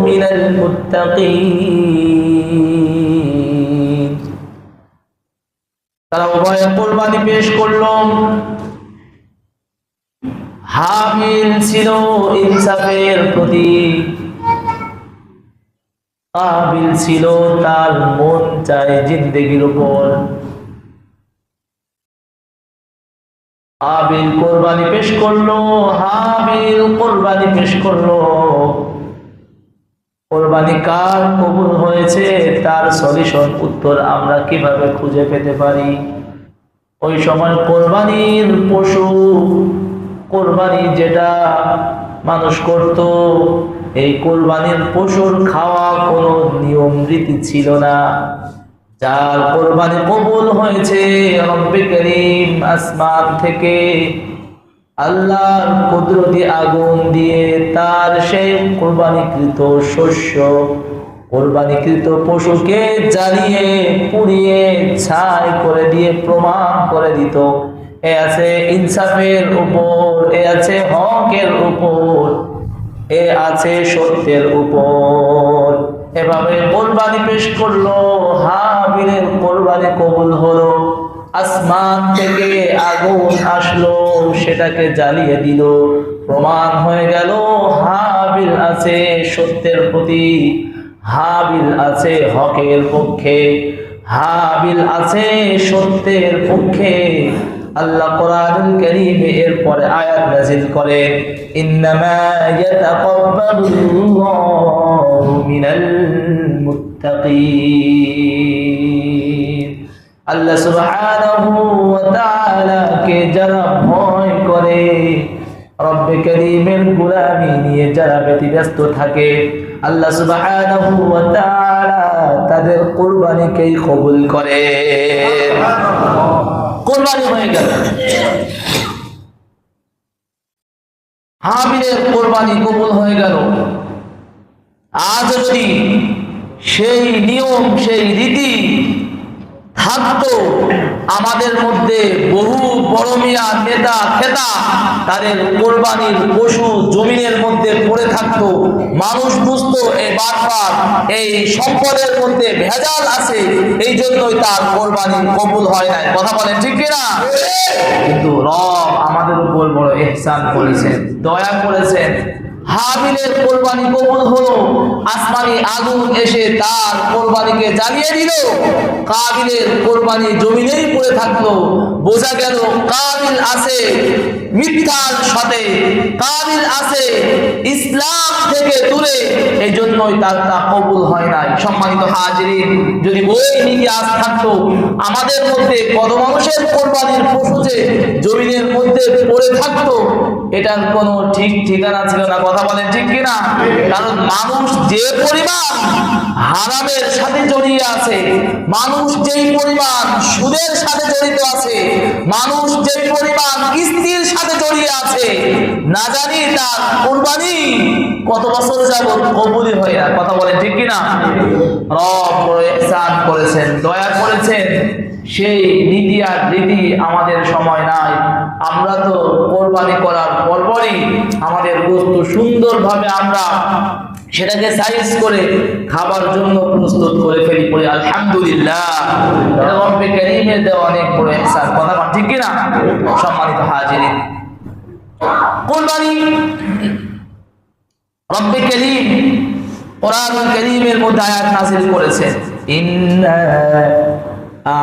মিনাল মুত্তাকিন। তারা উভয়ে কুরবানি পেশ করল। হাবিল ছিল ইনসাফের প্রতি, কাবিল ছিল তার মন চায় জিন্দেগির উপর। হাবিল কোরবানি পেশ করলো, হাবিল কোরবানি পেশ করলো। কোরবানি কার কবুল হয়েছে তার সলিউশন, উত্তর আমরা কিভাবে খুঁজে পেতে পারি? ওই সময় কোরবানির পশু, কোরবানি যেটা মানুষ করত, এই কোরবানির পশুর খাওয়া কোনো নিয়ম রীতি ছিল না। যার কোরবানি কবুল হয়েছে, রব্বে করিম আসমান থেকে আল্লাহর কুদরতি আগুন দিয়ে তার সেই কোরবানিকৃত শস্য, কোরবানিকৃত পশুকে জ্বালিয়ে পুড়িয়ে ছাই করে দিয়ে প্রমাণ করে দিত এ আছে ইনসাফের উপর, এ আছে হকের উপর, এ আছে সত্যের উপর। এভাবে কোরবানি পেশ করলো, হাবিলের কোরবানি কবুল হলো। আসমান থেকে আগুন আসলো, সেটাকে জ্বালিয়ে দিল, প্রমাণ হয়ে গেল হাবিল আছে সত্যের প্রতি, হাবিল আছে হকের পক্ষে, হাবিল আছে সত্যের পক্ষে। আল্লাহ কোরআনুল কারীমে এরপরে আয়াত নাযিল করেন, ইন্নামা ইয়াতাকাব্বালুল্লাহু মিনাল মুত্তাকিন। আল্লাহ সুবহানাহু ওয়া তাআলা কে যারা ভয় করে, রব্বে করিমের গোলামি নিয়ে যারা ব্যতিব্যস্ত থাকে, আল্লাহ সুবহানাহু ওয়া তাআলা তাদের কুরবানিকেই কবুল করে। কুরবানি হয়ে গেল, হাবিলের কুরবানি কবুল হয়ে গেল। আজ যদি সেই নিয়ম, সেই রীতি থাকতো, আমাদের মধ্যে বহু বড় মিয়া নেতা খেতা তাদের কোরবানির পশু জমিনের মধ্যে পড়ে থাকতো, মানুষ বুঝতো এই বারবার এই সম্পদের মধ্যে ভেজাল আছে, এই জন্যই তার কোরবানি কবুল হয় নাই। কথা বলেন ঠিক কিনা? কিন্তু রব আমাদের উপর বড় ইহসান করেছেন, দয়া করেছেন। হাবিলের কোরবানি কবুল হলো, আসমানি আগুন এসে তার কোরবানিকে জ্বালিয়ে দিল। কাবিলের কোরবানি জমিনেই পড়ে থাকলো। বোঝা গেল কাবিল আছে মিথ্যার সাথে, কাবিল আছে ইসলাম থেকে দূরে, এই জন্যই তার তা কবুল হয় নাই। সম্মানিত হাজিরিন, যদি ওই নীতি আজ থাকতো, আমাদের মধ্যে কত মানুষের কোরবানির পশু যে জমিনের মধ্যে পড়ে থাকতো, এটার কোনো ঠিক ঠিকানা ছিল না। কথা বলেন ঠিক কিনা? কারণ মানুষ যে পরিমাণ হারামের সাথে জড়িয়ে আছে, মানুষ যেই পরিমাণ সুদের সাথে জড়িত আছে, মানুষ যেই পরিমাণ স্ত্রীর সাথে জড়িয়ে আছে, না জানি তার কুরবানি কত বছর যাবত কবুলই হয় না। কথা বলেন ঠিক কিনা? রব বড় ইহসান করেছেন, দয়া করেছেন। সেই নীতি আর রীতি আমাদের সময় নাই। আমরা তো কোরবানি করার পরপরই আমাদের বস্তু সুন্দরভাবে আমরা সেটাকে সাইজ করে খাবার জন্য প্রস্তুত করে ফেলি, পড়ে আলহামদুলিল্লাহ। এটা রব্বে কারীমের দেওয়া অনেক বড় ইহসান। কথা ঠিক কিনা? সম্মানিত হাজিরিন, কোরবানি রব্বে কারীম কোরআনুল কারীমের মধ্যে আয়াত নাযিল করেছেন, ইন্না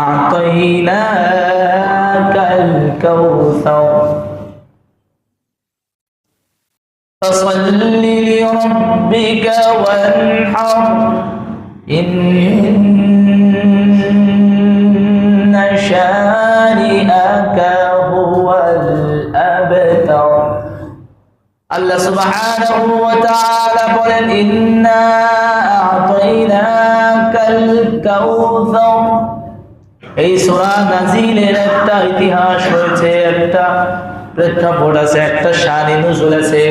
আ'তাইনাকাল কাউসার ফাসাল্লি লিরাব্বিকা ওয়ানহার ইন্না শানিআকা হুয়াল আবতার। আল্লাহ সুবহানাহু ওয়া তাআলা বলেন, ইন্না আ'তাইনাকাল কাউসার। এই সূরা নাজিলের একটা ইতিহাস রয়েছে, একটা প্রেক্ষাপট আছে, একটা শানে নুজুল আছে।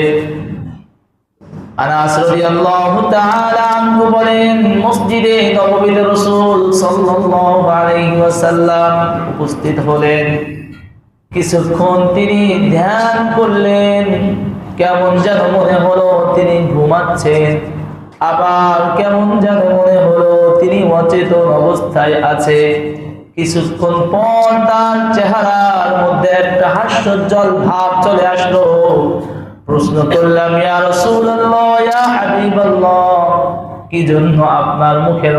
আনাস রাদিয়াল্লাহু তাআলা আনহু বলেন, মসজিদে নববীতে রাসূল সাল্লাল্লাহু আলাইহি ওয়াসাল্লাম উপস্থিত হলেন। কিছুক্ষণ তিনি ধ্যান করলেন, কেমন যেন মনে হলো তিনি ঘুমাচ্ছেন। আবার কেমন যেন মনে হলো তিনি অচেতন অবস্থায় আছে। কিছুক্ষণ পর তার চেহারার মধ্যে একটা হাস্যোজ্জ্বল ভাব চলে আসলো। প্রশ্ন করলাম, ইয়া রাসূলুল্লাহ, ইয়া হাবিবাল্লাহ, কি জন্য আপনার মুখের